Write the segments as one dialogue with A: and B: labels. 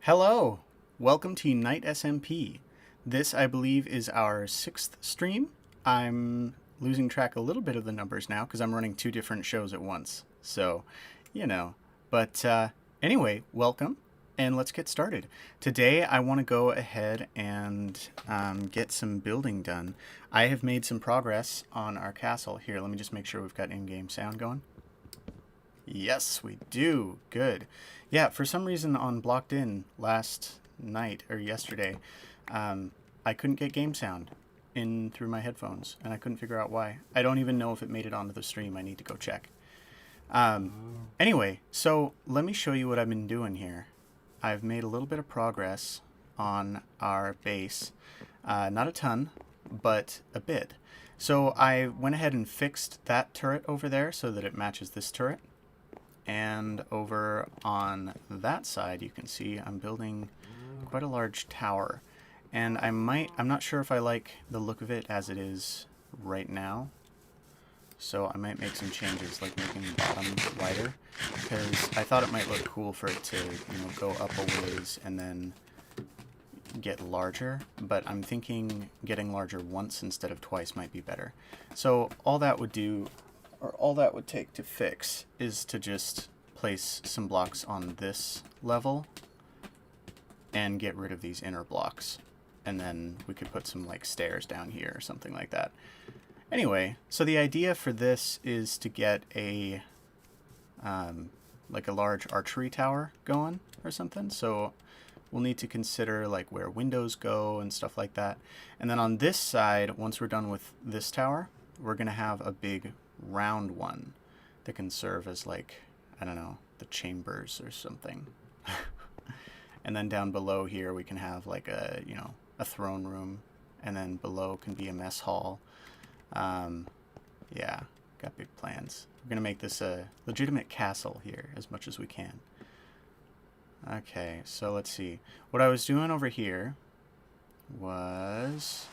A: Hello! Welcome to Unite SMP. This, I believe, is our 6th stream. I'm losing track a little bit of the numbers now because I'm running 2 different shows at once. So, you know. But anyway, welcome, and let's get started. Today, I want to go ahead and get some building done. I have made some progress on our castle. Here, let me just make sure we've got in-game sound going. Yes, we do. Good. Yeah, for some reason on BlockedInn last night or yesterday, I couldn't get game sound in through my headphones, and I couldn't figure out why. I don't even know if it made it onto the stream. I need to go check. Anyway, so let me show you what I've been doing here. I've made a little bit of progress on our base. Not a ton, but a bit. So I went ahead and fixed that turret over there so that it matches this turret. And over on that side, you can see I'm building quite a large tower. And I'm not sure if I like the look of it as it is right now. So I might make some changes, like making the bottom wider, because I thought it might look cool for it to, go up a ways and then get larger. But I'm thinking getting larger once instead of twice might be better. So all that would take to fix is to just place some blocks on this level and get rid of these inner blocks. And then we could put some like stairs down here or something like that. Anyway, so the idea for this is to get a like a large archery tower going or something. So we'll need to consider like where windows go and stuff like that. And then on this side, once we're done with this tower, we're going to have a big round one that can serve as like, I don't know, the chambers or something. And then down below here we can have like a, a throne room, and then below can be a mess hall. Yeah, got big plans. We're gonna make this a legitimate castle here as much as we can. Okay, so let's see. What I was doing over here was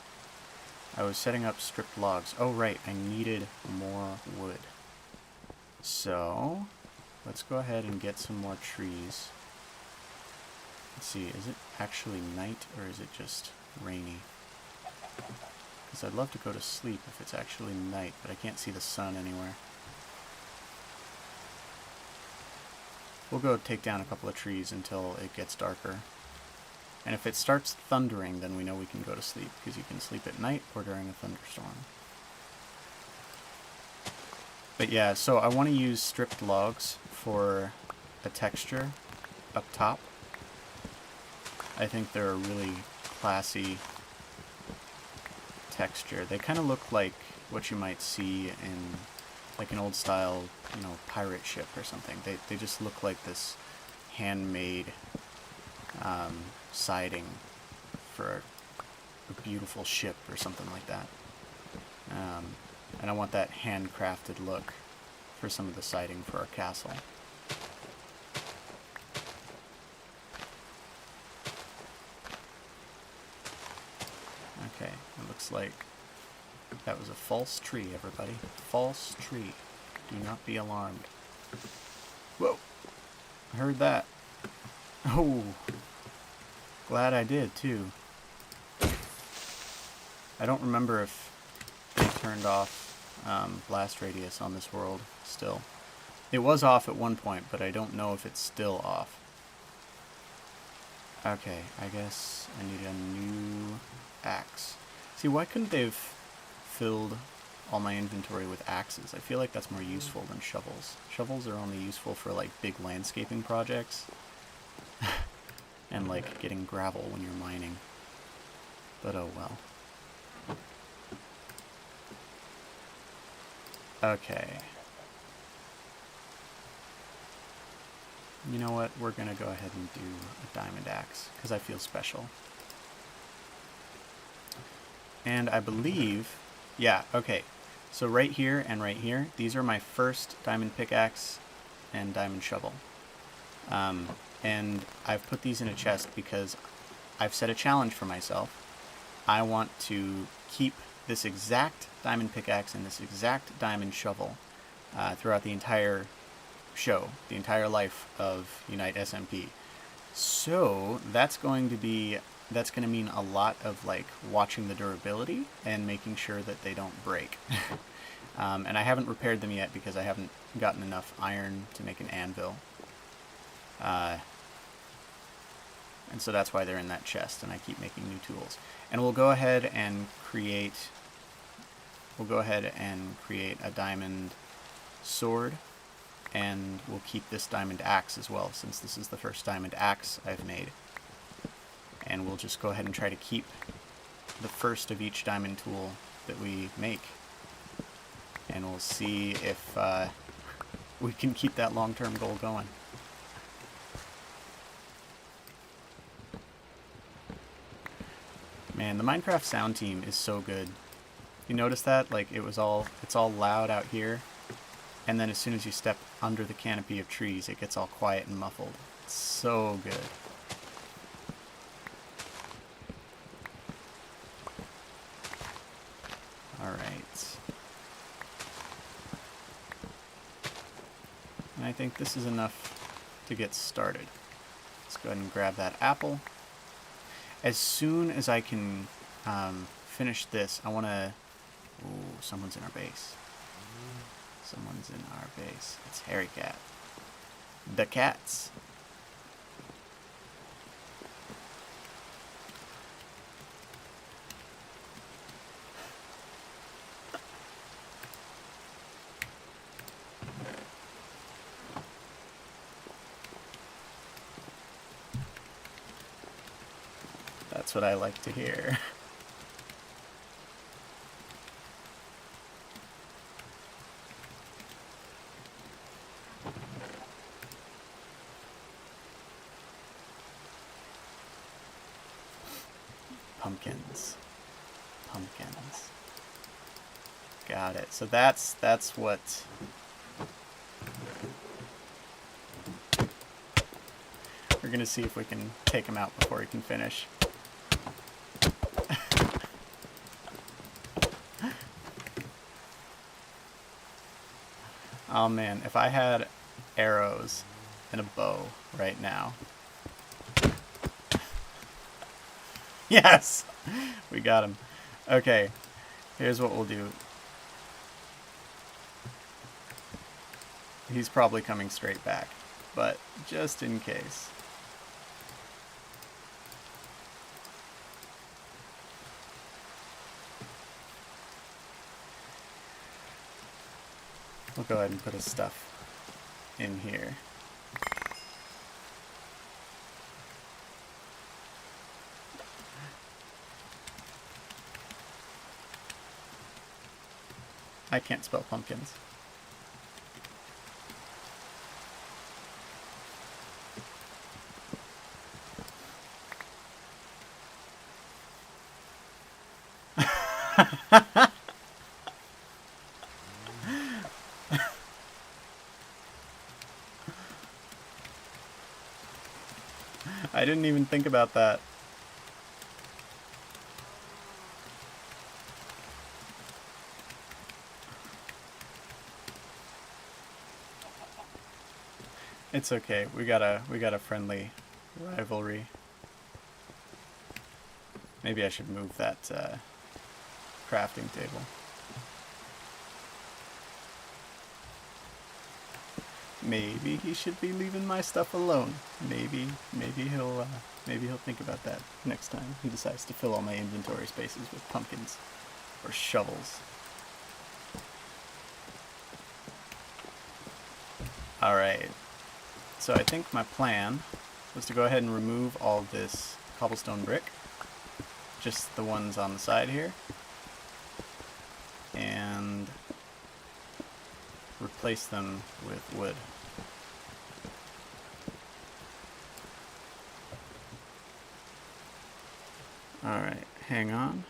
A: I was setting up stripped logs. Oh, right, I needed more wood. So, let's go ahead and get some more trees. Let's see, is it actually night or is it just rainy? Because I'd love to go to sleep if it's actually night, but I can't see the sun anywhere. We'll go take down a couple of trees until it gets darker. And if it starts thundering, then we know we can go to sleep, because you can sleep at night or during a thunderstorm. But yeah, so I want to use stripped logs for a texture up top. I think they're a really classy texture. They kind of look like what you might see in like an old style, pirate ship or something. They just look like this handmade siding for a beautiful ship or something like that. And I want that handcrafted look for some of the siding for our castle. Okay, it looks like that was a false tree, everybody. False tree. Do not be alarmed. Whoa! I heard that. Oh! Glad I did, too. I don't remember if they turned off blast radius on this world still. It was off at one point, but I don't know if it's still off. Okay, I guess I need a new axe. See, why couldn't they have filled all my inventory with axes? I feel like that's more useful than shovels. Shovels are only useful for like big landscaping projects and like getting gravel when you're mining. But oh well. Okay. You know what? We're gonna go ahead and do a diamond axe because I feel special. And I believe, yeah, okay. So right here and right here, these are my first diamond pickaxe and diamond shovel. And I've put these in a chest because I've set a challenge for myself. I want to keep this exact diamond pickaxe and this exact diamond shovel throughout the entire show, the entire life of Unite SMP. So that's going to mean a lot of like watching the durability and making sure that they don't break. And I haven't repaired them yet because I haven't gotten enough iron to make an anvil. And so that's why they're in that chest, and I keep making new tools. And we'll go ahead and create a diamond sword, and we'll keep this diamond axe as well, since this is the first diamond axe I've made. And we'll just go ahead and try to keep the first of each diamond tool that we make. And we'll see if we can keep that long-term goal going. Man, the Minecraft sound team is so good. You notice that? Like, it's all loud out here, and then as soon as you step under the canopy of trees, it gets all quiet and muffled. It's so good. Alright. And I think this is enough to get started. Let's go ahead and grab that apple. As soon as I can finish this, I want to... Ooh, someone's in our base. Someone's in our base. It's Harry Cat. The cats. That's what I like to hear. Pumpkins. Pumpkins. Got it. So that's what... We're gonna see if we can take him out before he can finish. Oh man, if I had arrows and a bow right now. Yes! We got him. Okay, here's what we'll do. He's probably coming straight back, but just in case. We'll go ahead and put his stuff in here. I can't spell pumpkins. I didn't even think about that. It's okay. We got a friendly rivalry. Maybe I should move that crafting table. Maybe he should be leaving my stuff alone. Maybe he'll think about that next time he decides to fill all my inventory spaces with pumpkins or shovels. All right. So I think my plan was to go ahead and remove all this cobblestone brick, just the ones on the side here, and replace them with wood. Alright, hang on.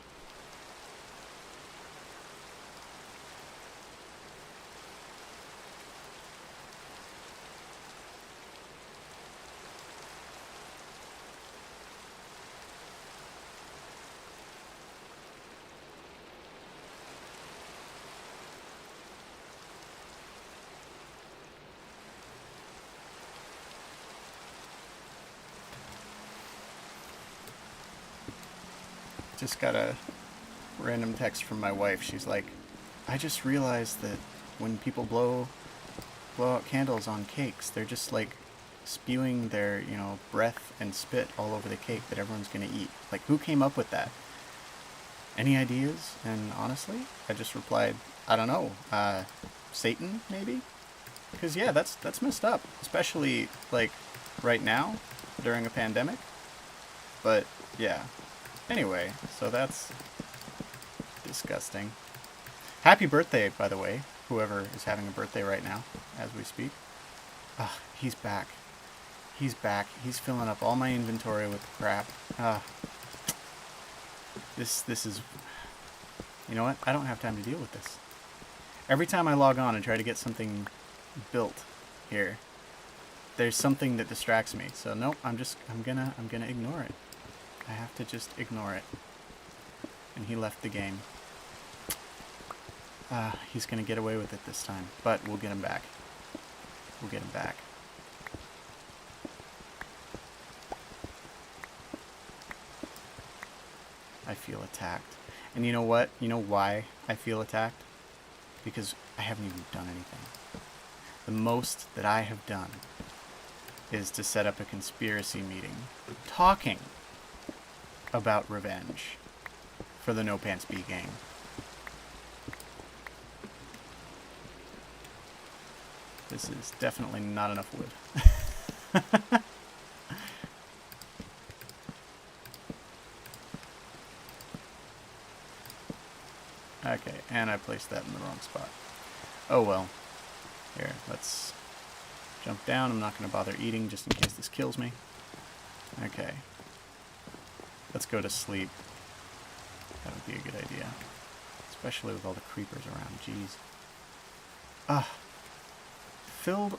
A: just got a random text from my wife. She's like, I just realized that when people blow out candles on cakes, they're just like spewing their, you know, breath and spit all over the cake that everyone's gonna eat. Like, who came up with that? Any ideas? And honestly, I just replied, I don't know. Satan, maybe? Because yeah, that's messed up, especially like right now during a pandemic. But yeah. Anyway, so that's disgusting. Happy birthday, by the way, whoever is having a birthday right now as we speak. Ah, he's back. He's back. He's filling up all my inventory with crap. This is... You know what? I don't have time to deal with this. Every time I log on and try to get something built here, there's something that distracts me. So nope, I'm gonna ignore it. I have to just ignore it. And he left the game. He's gonna get away with it this time, but we'll get him back. We'll get him back. I feel attacked. And you know what? You know why I feel attacked? Because I haven't even done anything. The most that I have done is to set up a conspiracy meeting talking about revenge for the No Pants B gang. This is definitely not enough wood. Okay, and I placed that in the wrong spot. Oh well. Here, let's jump down. I'm not going to bother eating just in case this kills me. Okay. Let's go to sleep. That would be a good idea. Especially with all the creepers around. Jeez. Filled...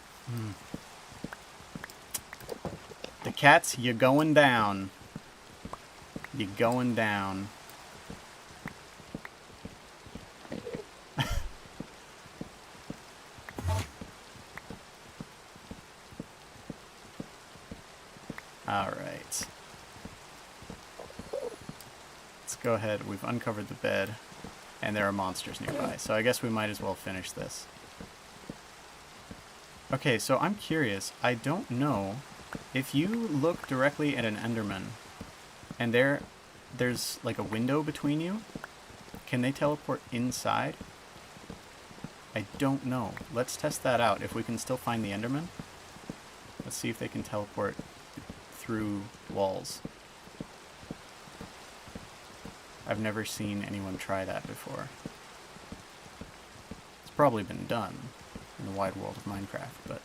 A: The cats, you're going down. You're going down. Alright. Let's go ahead. We've uncovered the bed, and there are monsters nearby, so I guess we might as well finish this. Okay, so I'm curious. I don't know if you look directly at an Enderman, and there's like a window between you, can they teleport inside? I don't know. Let's test that out. If we can still find the Enderman, let's see if they can teleport through walls. I've never seen anyone try that before. It's probably been done in the wide world of Minecraft, but...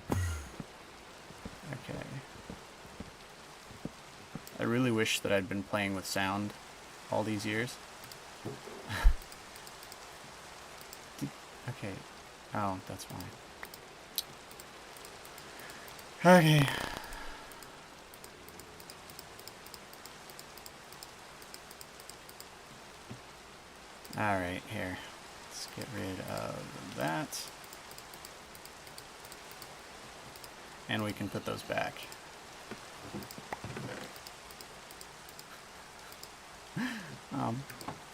A: Okay. I really wish that I'd been playing with sound all these years. Okay. Oh, that's fine. Okay. Alright, here. Let's get rid of that. And we can put those back.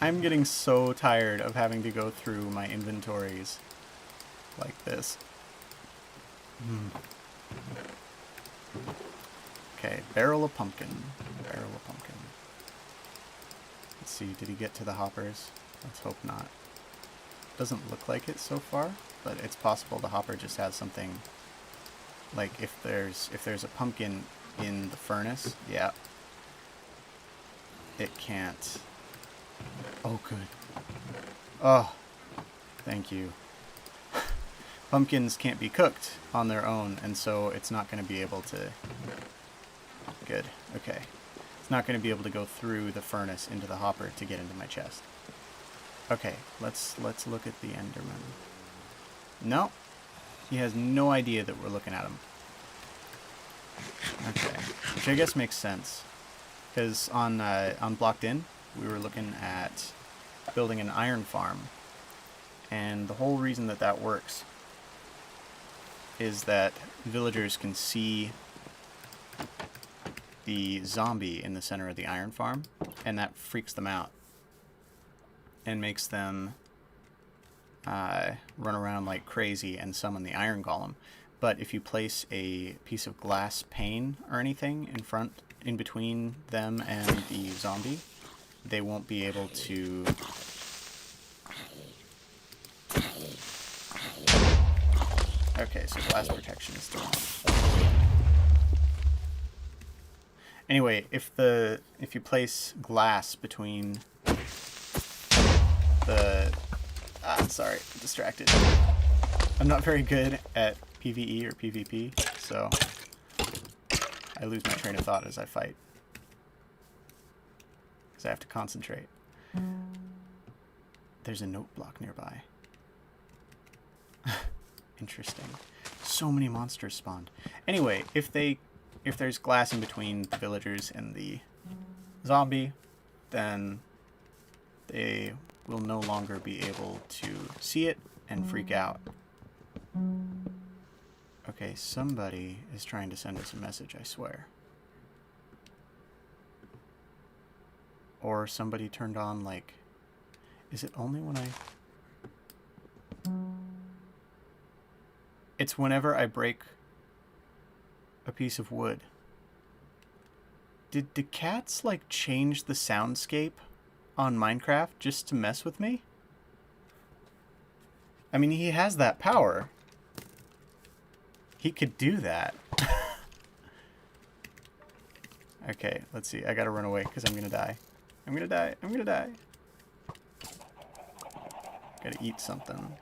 A: I'm getting so tired of having to go through my inventories like this. Okay, barrel of pumpkin. Barrel of pumpkin. Let's see, did he get to the hoppers? Let's hope not. Doesn't look like it so far, but it's possible the hopper just has something, like if there's a pumpkin in the furnace, yeah. It can't. Oh, good. Oh, thank you. Pumpkins can't be cooked on their own, and so it's not going to be able to... Good, okay. It's not going to be able to go through the furnace into the hopper to get into my chest. Okay, let's look at the Enderman. No, he has no idea that we're looking at him. Okay, which I guess makes sense, because on BlockedInn, we were looking at building an iron farm, and the whole reason that that works is that villagers can see the zombie in the center of the iron farm, and that freaks them out and makes them run around like crazy and summon the iron golem. But if you place a piece of glass pane or anything in between them and the zombie, they won't be able to... Okay, so glass protection is still on. Anyway, if you place glass between the... sorry, I'm distracted. I'm not very good at PvE or PvP, so I lose my train of thought as I fight. Because I have to concentrate. There's a note block nearby. Interesting. So many monsters spawned. Anyway, if there's glass in between the villagers and the zombie, then they will no longer be able to see it and freak out. Okay, somebody is trying to send us a message, I swear. Or somebody turned on, like... Is it only when I... It's whenever I break a piece of wood. Did the cats, like, change the soundscape on Minecraft just to mess with me? I mean, he has that power. He could do that. Okay, let's see. I gotta run away because I'm gonna die. I'm gonna die. I'm gonna die. Gotta eat something.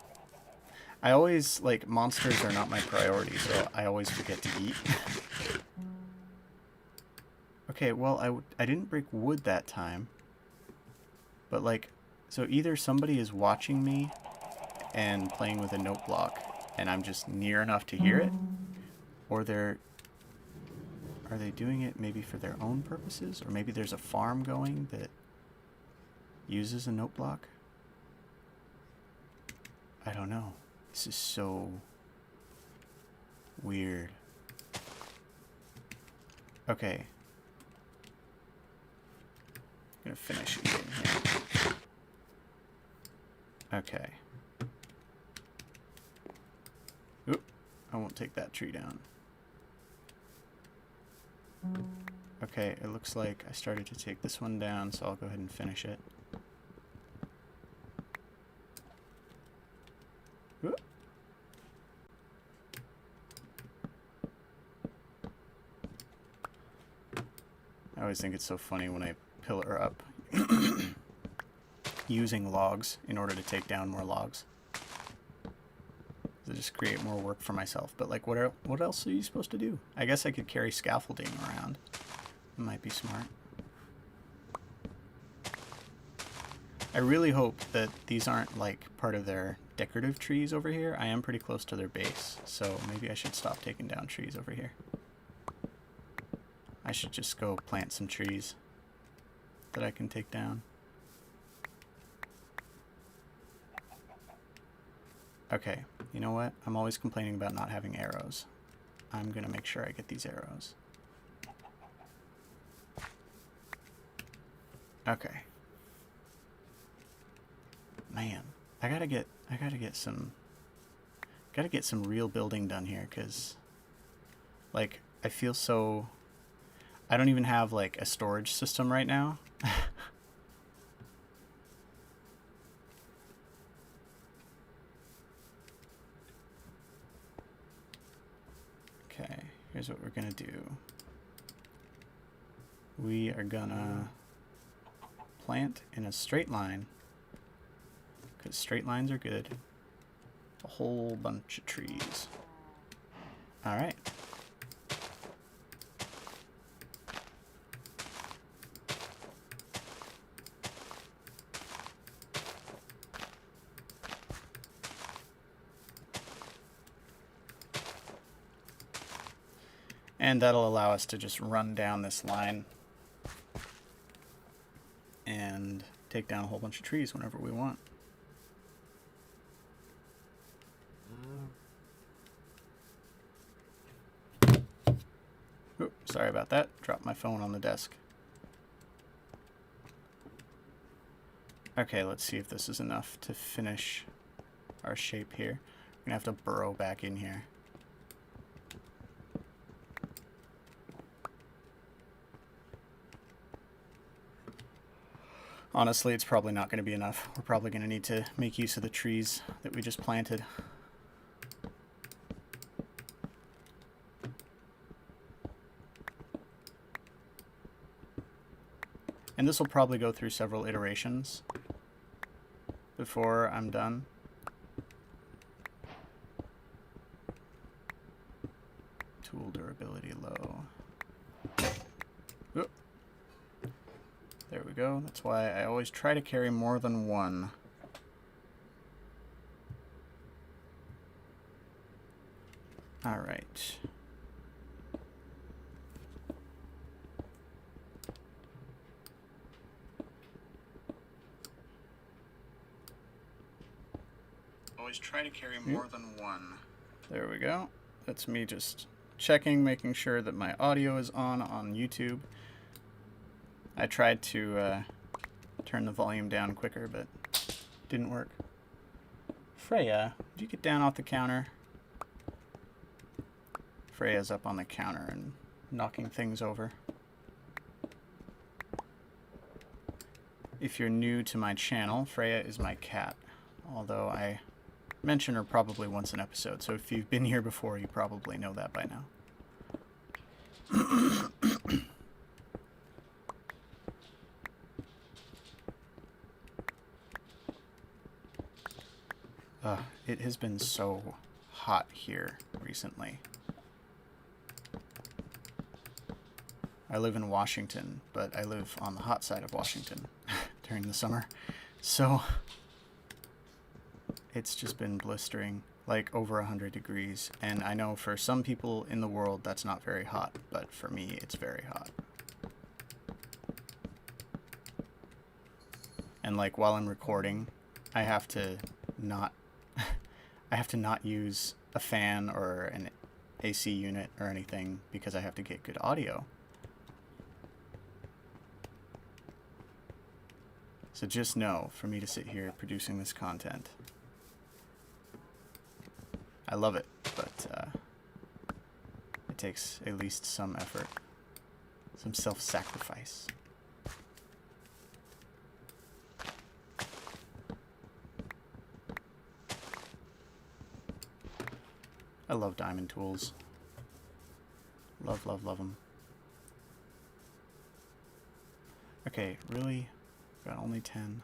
A: I always, like, monsters are not my priority, so I always forget to eat. Okay, well, I didn't break wood that time. But, like, so either somebody is watching me and playing with a note block, and I'm just near enough to hear it, or are they doing it maybe for their own purposes? Or maybe there's a farm going that uses a note block? I don't know. This is so weird. Okay. I'm gonna finish eating here. Okay. Oop. I won't take that tree down. Okay, it looks like I started to take this one down, so I'll go ahead and finish it. Oop. I always think it's so funny when I pillar up using logs in order to take down more logs. To just create more work for myself. But like, what else are you supposed to do? I guess I could carry scaffolding around. That might be smart. I really hope that these aren't like part of their decorative trees over here. I am pretty close to their base, so maybe I should stop taking down trees over here. I should just go plant some trees that I can take down. Okay, you know what? I'm always complaining about not having arrows. I'm gonna make sure I get these arrows. Okay. Man, I gotta get some real building done here, cause like I feel so. I don't even have like a storage system right now. Okay, here's what we're gonna do. We are gonna plant in a straight line, because straight lines are good. A whole bunch of trees. All right. And that'll allow us to just run down this line and take down a whole bunch of trees whenever we want. Oops, sorry about that. Dropped my phone on the desk. Okay, let's see if this is enough to finish our shape here. We're gonna have to burrow back in here. Honestly, it's probably not going to be enough. We're probably going to need to make use of the trees that we just planted. And this will probably go through several iterations before I'm done. Tool durability low. Oop. There we go. That's why I always try to carry more than one. All right. Always try to carry more than one. There we go. That's me just checking, making sure that my audio is on YouTube. I tried to turn the volume down quicker, but didn't work. Freya, did you get down off the counter? Freya's up on the counter and knocking things over. If you're new to my channel, Freya is my cat, although I mention her probably once an episode, so if you've been here before, you probably know that by now. It has been so hot here recently. I live in Washington, but I live on the hot side of Washington during the summer. So it's just been blistering, like over 100 degrees. And I know for some people in the world that's not very hot, but for me it's very hot. And like while I'm recording, I have to not use a fan or an AC unit or anything because I have to get good audio. So just know, for me to sit here producing this content, I love it, but it takes at least some effort, some self-sacrifice. I love diamond tools. Love, love, love them. Okay, really? Got only 10.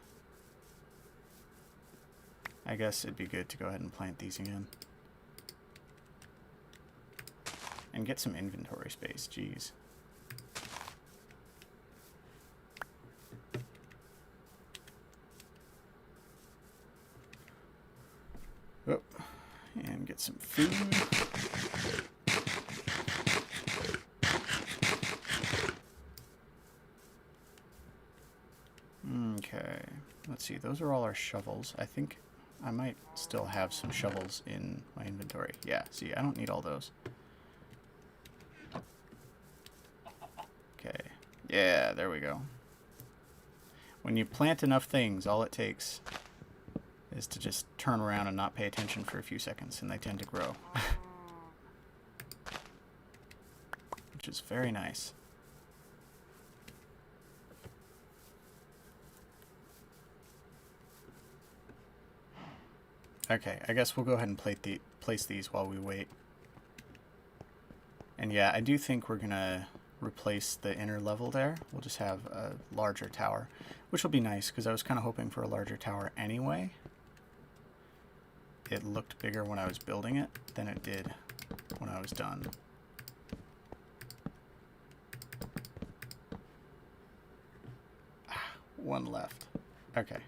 A: I guess it'd be good to go ahead and plant these again. And get some inventory space, jeez. Oh, and get some food. Okay, let's see, those are all our shovels. I think I might still have some shovels in my inventory. Yeah, see, I don't need all those. Okay, yeah, there we go. When you plant enough things, all it takes is to just turn around and not pay attention for a few seconds, and they tend to grow. Which is very nice. Okay, I guess we'll go ahead and place these while we wait. And yeah, I do think we're gonna replace the inner level there. We'll just have a larger tower, which will be nice because I was kind of hoping for a larger tower anyway. It looked bigger when I was building it than it did when I was done. One left. Okay.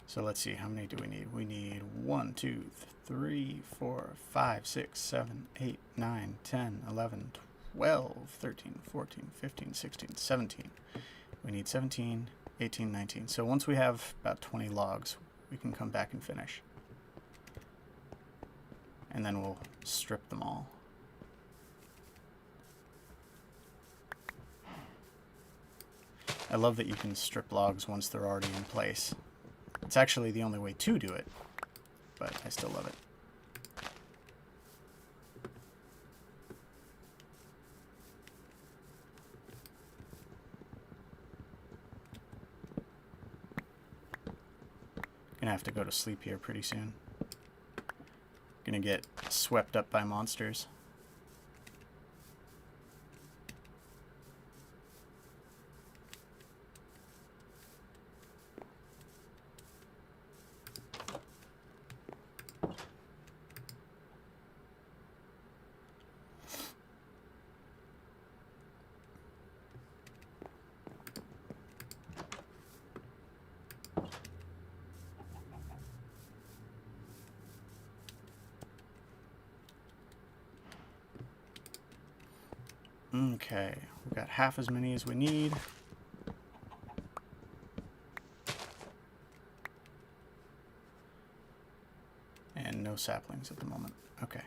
A: So let's see, how many do we need? We need 1, 2, 3, 4, 5, 6, 7, 8, 9, 10, 11, 12, 13, 14, 15, 16, 17. We need 17, 18, 19. So once we have about 20 logs, we can come back and finish. And then we'll strip them all. I love that you can strip logs once they're already in place. It's actually the only way to do it, but I still love it. Gonna have to go to sleep here pretty soon. Gonna get swept up by monsters. Okay, we've got half as many as we need. And no saplings at the moment. Okay.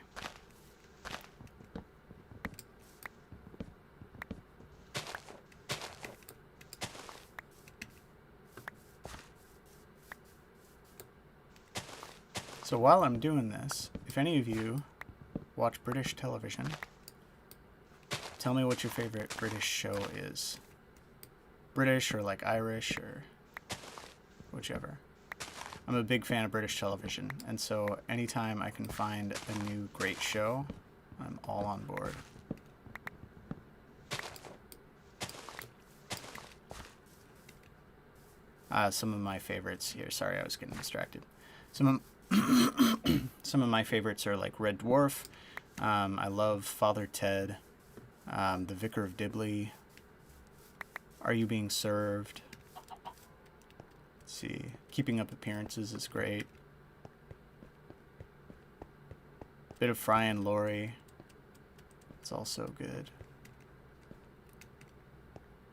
A: So while I'm doing this, if any of you watch British television, tell me what your favorite British show is. British or like Irish or whichever. I'm a big fan of British television, and so anytime I can find a new great show, I'm all on board. Some of my favorites here. Sorry, I was getting distracted. Some of my favorites are like Red Dwarf. I love Father Ted. The Vicar of Dibley. Are You Being Served? Let's see. Keeping Up Appearances is great. Bit of Fry and Laurie. It's also good.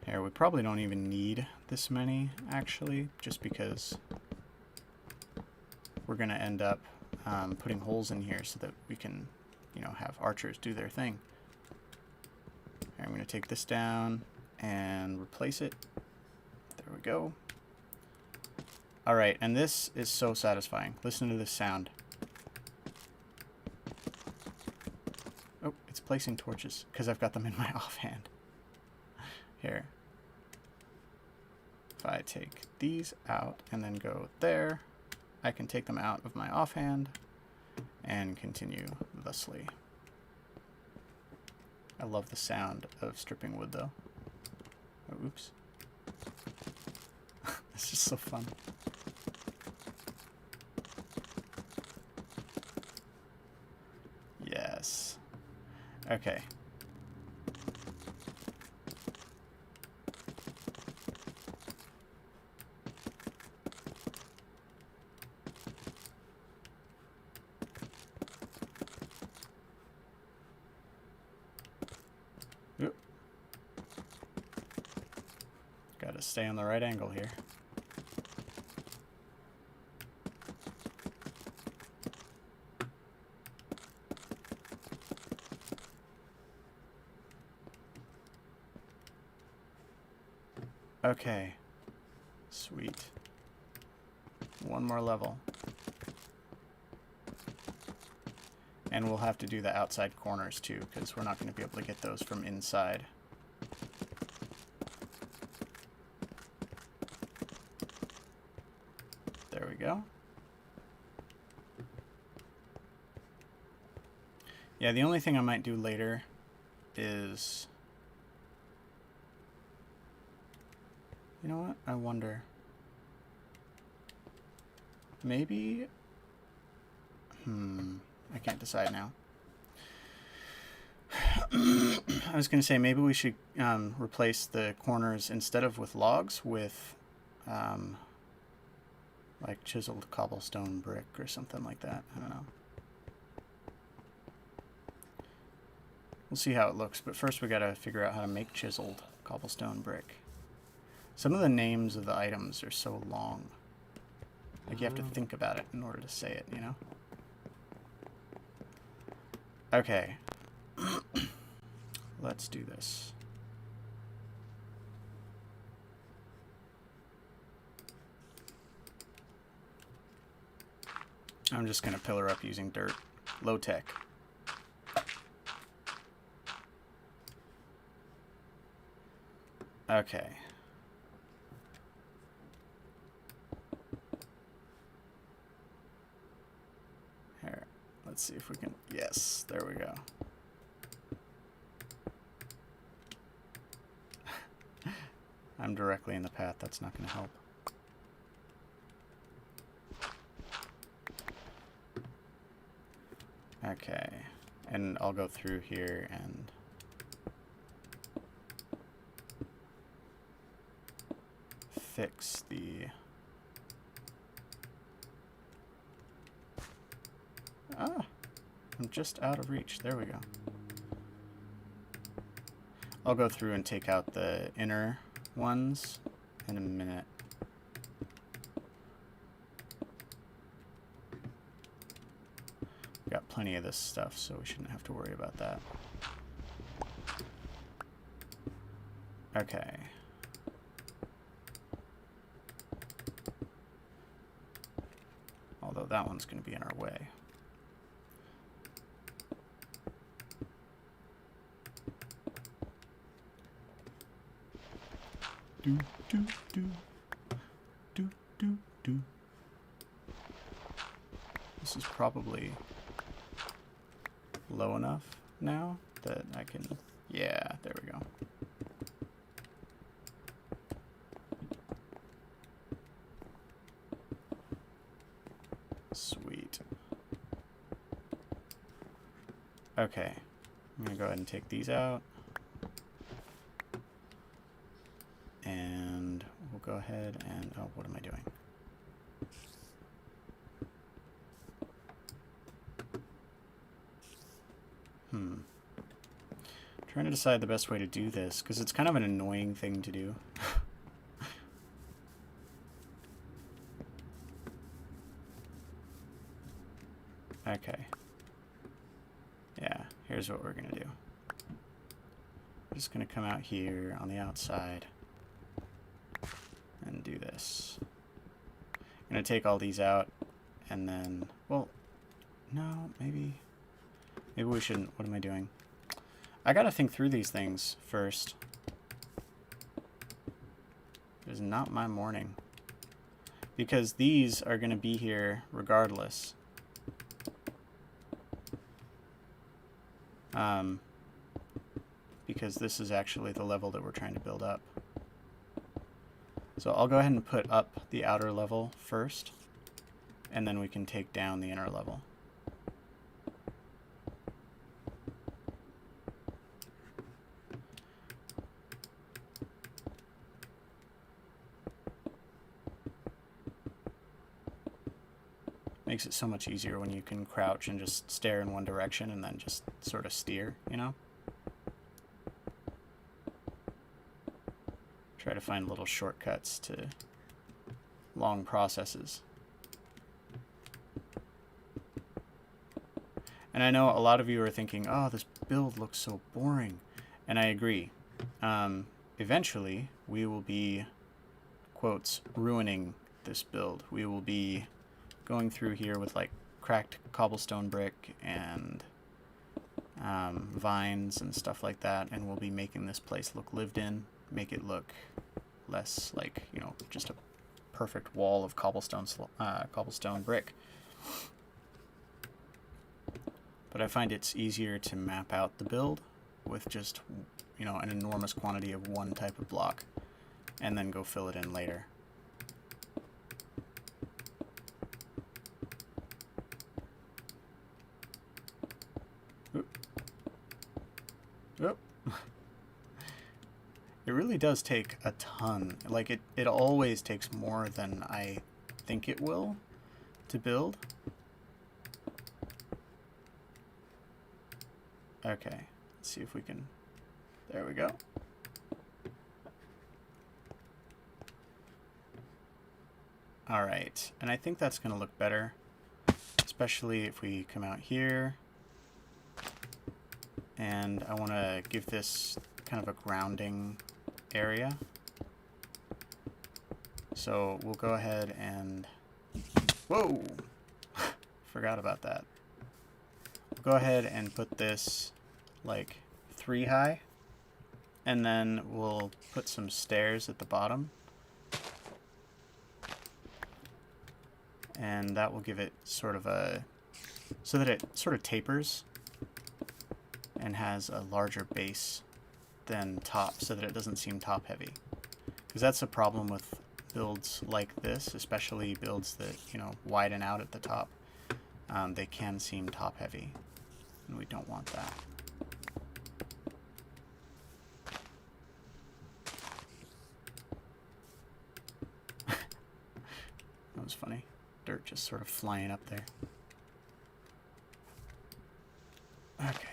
A: Here, we probably don't even need this many, actually, just because we're going to end up putting holes in here so that we can, you know, have archers do their thing. Here, I'm going to take this down and replace it. There we go. All right, and this is so satisfying. Listen to this sound. Oh, it's placing torches because I've got them in my offhand. Here. If I take these out and then go there, I can take them out of my offhand and continue thusly. I love the sound of stripping wood, though. Oh, oops. It's just so fun. Yes. Okay. Oop. Gotta stay on the right angle here. Okay, sweet. One more level. And we'll have to do the outside corners too, because we're not going to be able to get those from inside. There we go. Yeah, the only thing I might do later is... You know what? I wonder. Maybe... I can't decide now. I was going to say maybe we should replace the corners instead of with logs with like chiseled cobblestone brick or something like that. I don't know. We'll see how it looks, but first we got to figure out how to make chiseled cobblestone brick. Some of the names of the items are so long. Like you have to think about it in order to say it, you know? Okay. Let's do this. I'm just going to pillar up using dirt. Low tech. Okay. Here, let's see if we can... Yes, there we go. I'm directly in the path. That's not going to help. Okay, and I'll go through here and fix the... Ah, I'm just out of reach. There we go. I'll go through and take out the inner ones in a minute. Got plenty of this stuff, so we shouldn't have to worry about that. Okay. Although that one's going to be in our way. Do, do, do. Do, do, do. This is probably low enough now that I can... Yeah, there we go. Sweet. Okay, I'm gonna go ahead and take these out. And we'll go ahead and... Oh, what am I doing? Trying to decide the best way to do this, because it's kind of an annoying thing to do. Okay. Yeah, here's what we're going to do. I'm just going to come out here on the outside and do this. I'm going to take all these out and then... Well, no, maybe we shouldn't. What am I doing? I gotta think through these things first. It is not my morning. Because these are gonna be here regardless. Because this is actually the level that we're trying to build up. So I'll go ahead and put up the outer level first, and then we can take down the inner level. Makes it so much easier when you can crouch and just stare in one direction and then just sort of steer, you know? Try to find little shortcuts to long processes. And I know a lot of you are thinking, oh, this build looks so boring. And I agree. Eventually, we will be, quotes, ruining this build. We will be going through here with like cracked cobblestone brick and vines and stuff like that, and we'll be making this place look lived in, make it look less like, you know, just a perfect wall of cobblestone brick. But I find it's easier to map out the build with just, you know, an enormous quantity of one type of block and then go fill it in later. Oop. It really does take a ton. Like, it always takes more than I think it will to build. Okay, let's see if we can... There we go. Alright, and I think that's going to look better, especially if we come out here. And I want to give this kind of a grounding area. So we'll go ahead and... Whoa! Forgot about that. Go ahead and put this like 3 high, and then we'll put some stairs at the bottom, and that will give it sort of a, so that it sort of tapers and has a larger base than top, so that it doesn't seem top heavy, because that's a problem with builds like this, especially builds that, you know, widen out at the top. They can seem top heavy, and we don't want that. That was funny. Dirt just sort of flying up there. Okay.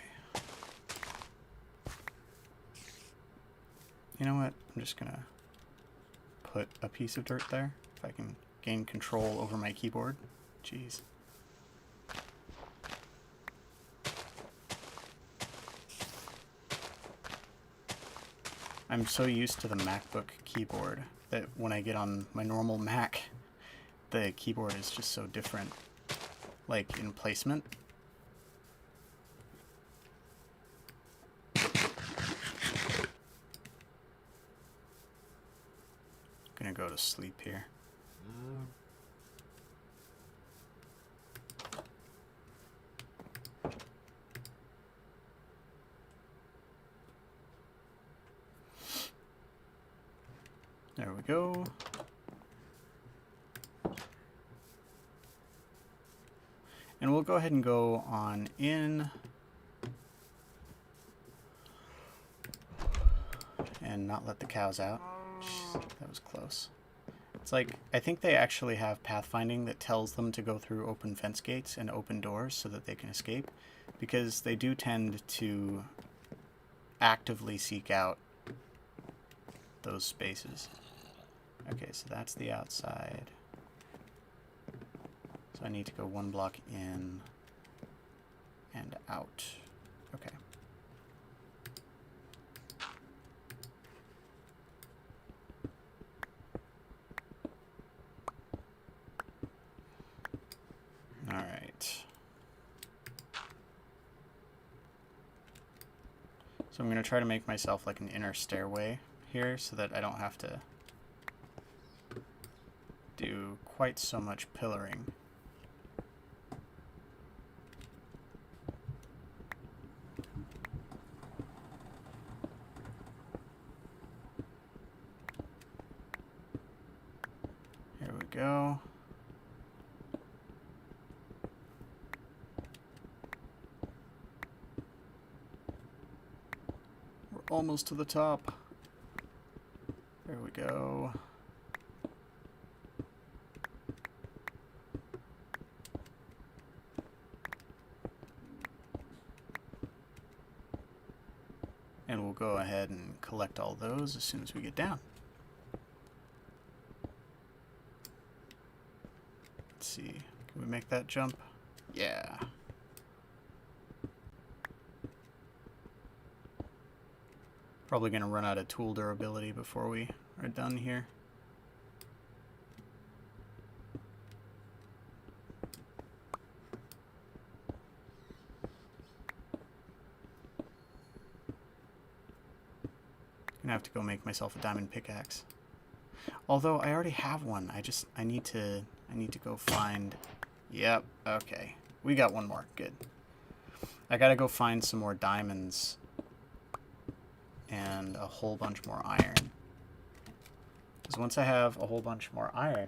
A: You know what? I'm just gonna put a piece of dirt there, if I can gain control over my keyboard. Jeez. I'm so used to the MacBook keyboard that when I get on my normal Mac, the keyboard is just so different, like in placement. Gonna go to sleep here. There we go. And we'll go ahead and go on in and not let the cows out. Jeez, that was close. It's like, I think they actually have pathfinding that tells them to go through open fence gates and open doors so that they can escape, because they do tend to actively seek out those spaces. Okay, so that's the outside. So I need to go 1 block in and out. Okay. All right. So I'm going to try to make myself like an inner stairway here so that I don't have to do quite so much pillaring. Here we go. We're almost to the top. There we go. And we'll go ahead and collect all those as soon as we get down. Let's see, can we make that jump? Yeah. Probably gonna run out of tool durability before we are done here. Gonna have to go make myself a diamond pickaxe. Although I already have one. I need to go find. Yep, okay. We got one more. Good. I gotta go find some more diamonds and a whole bunch more iron. Because once I have a whole bunch more iron.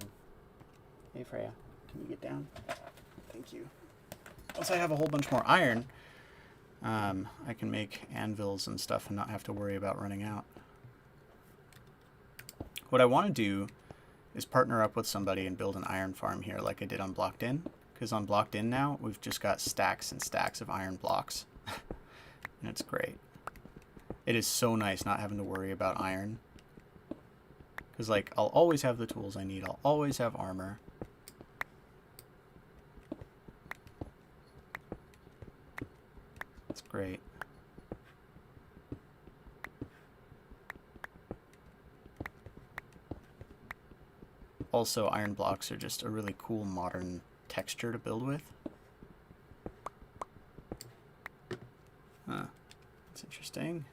A: Hey Freya, can you get down? Thank you. Once I have a whole bunch more iron, I can make anvils and stuff and not have to worry about running out. What I want to do is partner up with somebody and build an iron farm here like I did on BlockedInn. Because on BlockedInn now, we've just got stacks and stacks of iron blocks. And it's great. It is so nice not having to worry about iron. Because, like, I'll always have the tools I need. I'll always have armor. It's great. Also, iron blocks are just a really cool modern texture to build with. Interesting.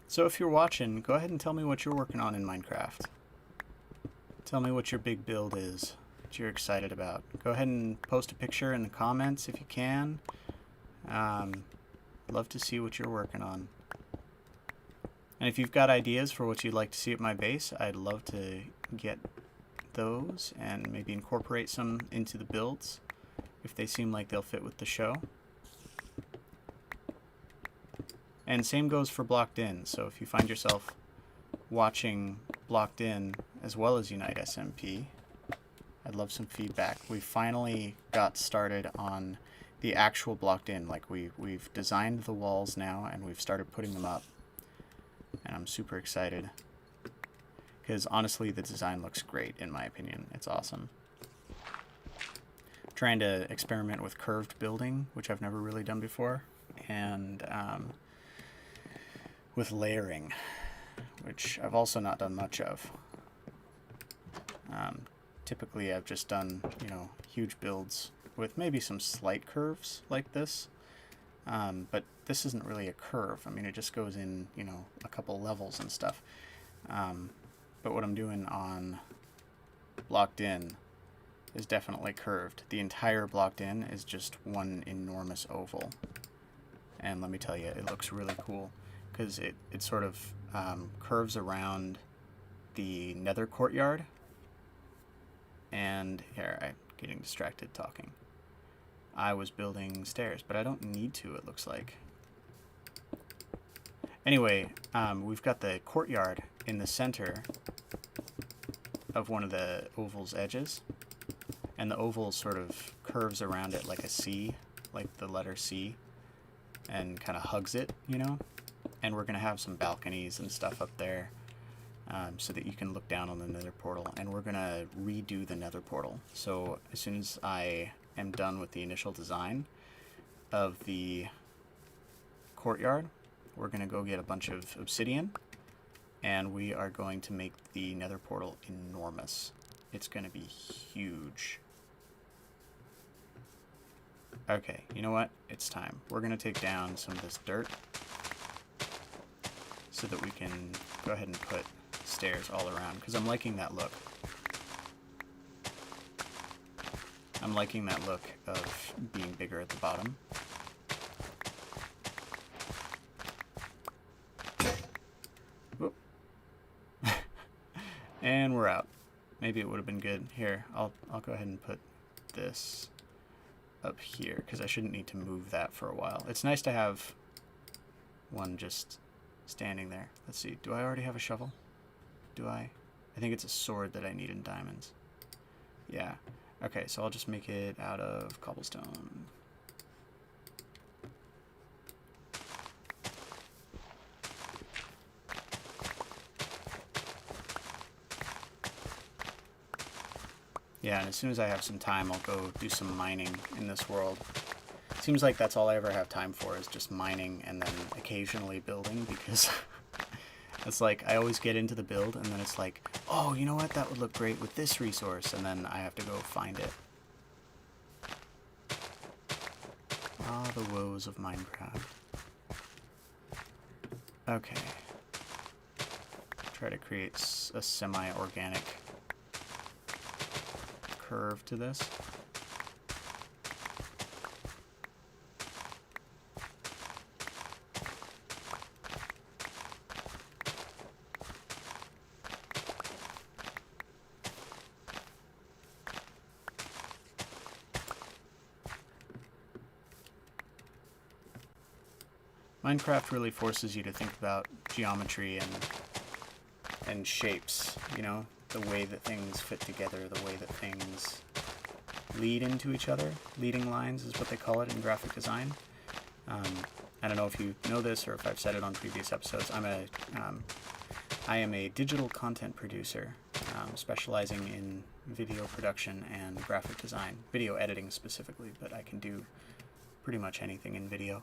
A: So if you're watching, go ahead and tell me what you're working on in Minecraft. Tell me what your big build is that you're excited about. Go ahead and post a picture in the comments if you can. Love to see what you're working on. And if you've got ideas for what you'd like to see at my base, I'd love to get those and maybe incorporate some into the builds if they seem like they'll fit with the show. And same goes for BlockedInn. So if you find yourself watching BlockedInn as well as Unite SMP, I'd love some feedback. We finally got started on the actual BlockedInn. Like we've designed the walls now and we've started putting them up. And I'm super excited because honestly the design looks great in my opinion. It's awesome. Trying to experiment with curved building, which I've never really done before, and with layering, which I've also not done much of. Typically I've just done, you know, huge builds with maybe some slight curves like this, but this isn't really a curve. I mean, it just goes in, you know, a couple levels and stuff. But what I'm doing on BlockedInn is definitely curved. The entire BlockedInn is just one enormous oval. And let me tell you, it looks really cool because it sort of curves around the nether courtyard. And here, I'm getting distracted talking. I was building stairs, but I don't need to, it looks like. Anyway, we've got the courtyard in the center of one of the oval's edges. And the oval sort of curves around it like a C, like the letter C, and kind of hugs it, you know? And we're going to have some balconies and stuff up there so that you can look down on the nether portal. And we're going to redo the nether portal. So as soon as I am done with the initial design of the courtyard, we're going to go get a bunch of obsidian. And we are going to make the nether portal enormous. It's going to be huge. Okay, you know what? It's time. We're going to take down some of this dirt so that we can go ahead and put stairs all around, because I'm liking that look. I'm liking that look of being bigger at the bottom. Whoop. And we're out. Maybe it would have been good. Here, I'll go ahead and put this up here because I shouldn't need to move that for a while. It's nice to have one just standing there. Let's see. Do I already have a shovel? Do I? I think it's a sword that I need in diamonds. Yeah. Okay, so I'll just make it out of cobblestone. Yeah, and as soon as I have some time, I'll go do some mining in this world. Seems like that's all I ever have time for is just mining and then occasionally building, because it's like I always get into the build and then it's like, oh, you know what, that would look great with this resource, and then I have to go find it. Ah, the woes of Minecraft. Okay. Try to create a semi-organic curve to this. Minecraft really forces you to think about geometry and shapes, you know, the way that things fit together, the way that things lead into each other. Leading lines is what they call it in graphic design. I don't know if you know this or if I've said it on previous episodes. I am a digital content producer, specializing in video production and graphic design, video editing specifically, but I can do pretty much anything in video.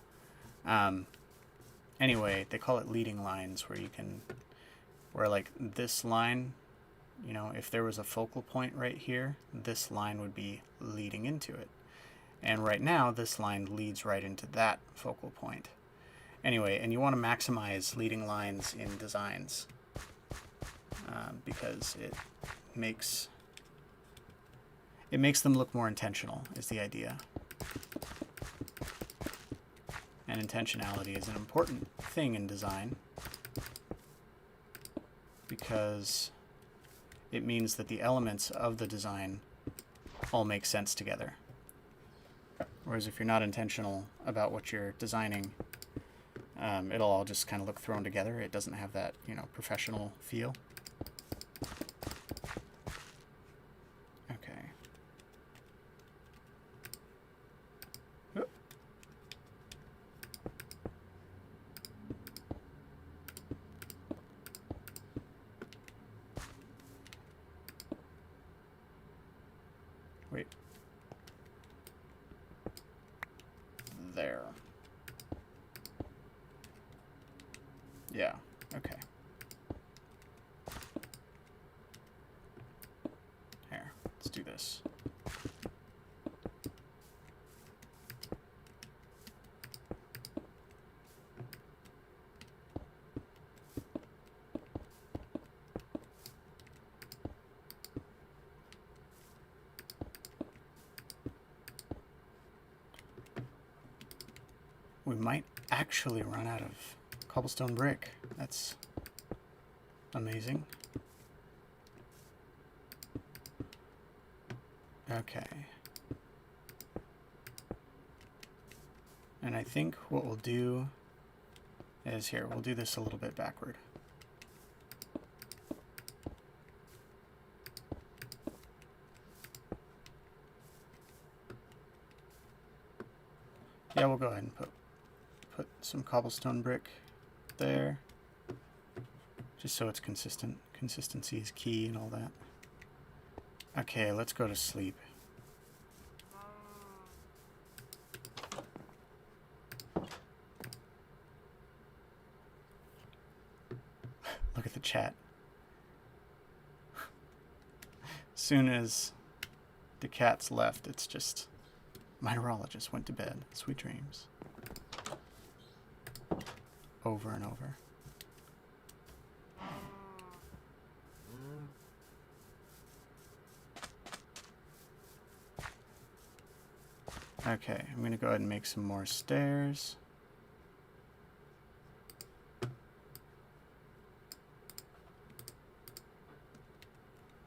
A: Anyway, they call it leading lines, where like this line, you know, if there was a focal point right here, this line would be leading into it. And right now, this line leads right into that focal point. Anyway, and you want to maximize leading lines in designs because it makes them look more intentional, is the idea. And intentionality is an important thing in design because it means that the elements of the design all make sense together. Whereas if you're not intentional about what you're designing, it'll all just kind of look thrown together. It doesn't have that, you know, professional feel. Okay. Oop. Wait. There. Yeah, okay. Here, let's do this. We might actually run out of cobblestone brick. That's amazing. Okay. And I think what we'll do is here, we'll do this a little bit backward. Yeah, we'll go ahead and put some cobblestone brick there, just so it's consistent. Consistency is key and all that. Okay, let's go to sleep. Look at the chat. Soon as the cats left, it's just, my neurologist went to bed. Sweet dreams. Over and over. Okay, I'm going to go ahead and make some more stairs.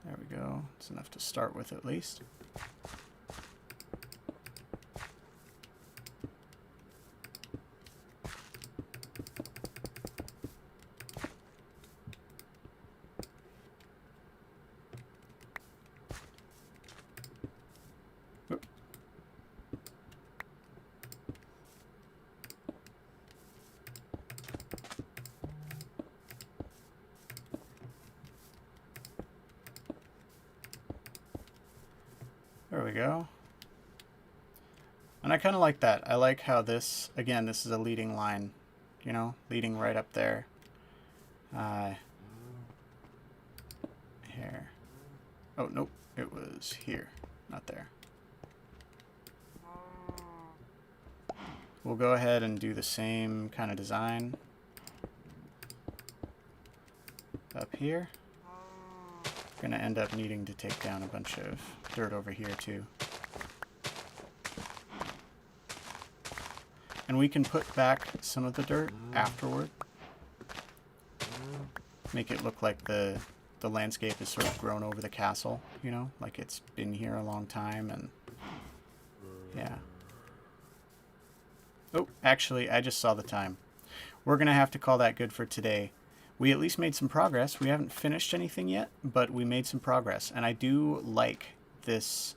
A: There we go. It's enough to start with at least. There we go. And I kind of like that. I like how this, again, this is a leading line, you know, leading right up there. Here. Oh, nope. It was here, not there. We'll go ahead and do the same kind of design up here. Going to end up needing to take down a bunch of dirt over here too. And we can put back some of the dirt afterward. Make it look like the landscape is sort of grown over the castle, you know, like it's been here a long time. And yeah. Oh, actually, I just saw the time. We're going to have to call that good for today. We at least made some progress. We haven't finished anything yet, but we made some progress. And I do like this.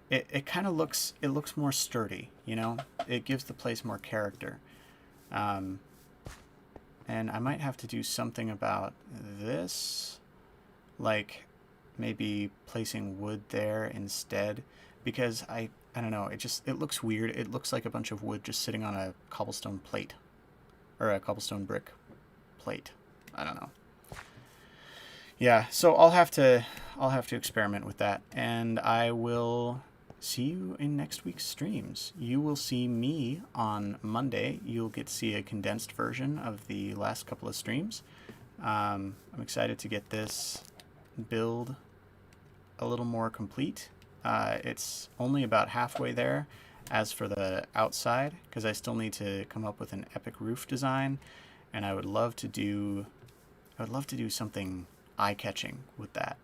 A: It kind of looks, it looks more sturdy, you know? It gives the place more character. And I might have to do something about this. Like maybe placing wood there instead. Because I don't know, it looks weird. It looks like a bunch of wood just sitting on a cobblestone plate, or a cobblestone brick plate. I don't know. Yeah, so I'll have to experiment with that, and I will see you in next week's streams. You will see me on Monday. You'll get to see a condensed version of the last couple of streams. I'm excited to get this build a little more complete. It's only about halfway there as for the outside, because I still need to come up with an epic roof design, and I would love to do something eye-catching with that.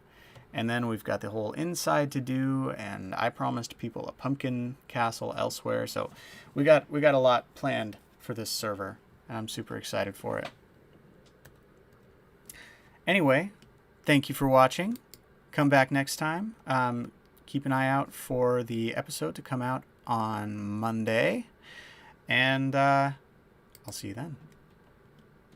A: And then we've got the whole inside to do, and I promised people a pumpkin castle elsewhere, so we got a lot planned for this server, and I'm super excited for it. Anyway, thank you for watching. Come back next time. Keep an eye out for the episode to come out on Monday, and I'll see you then.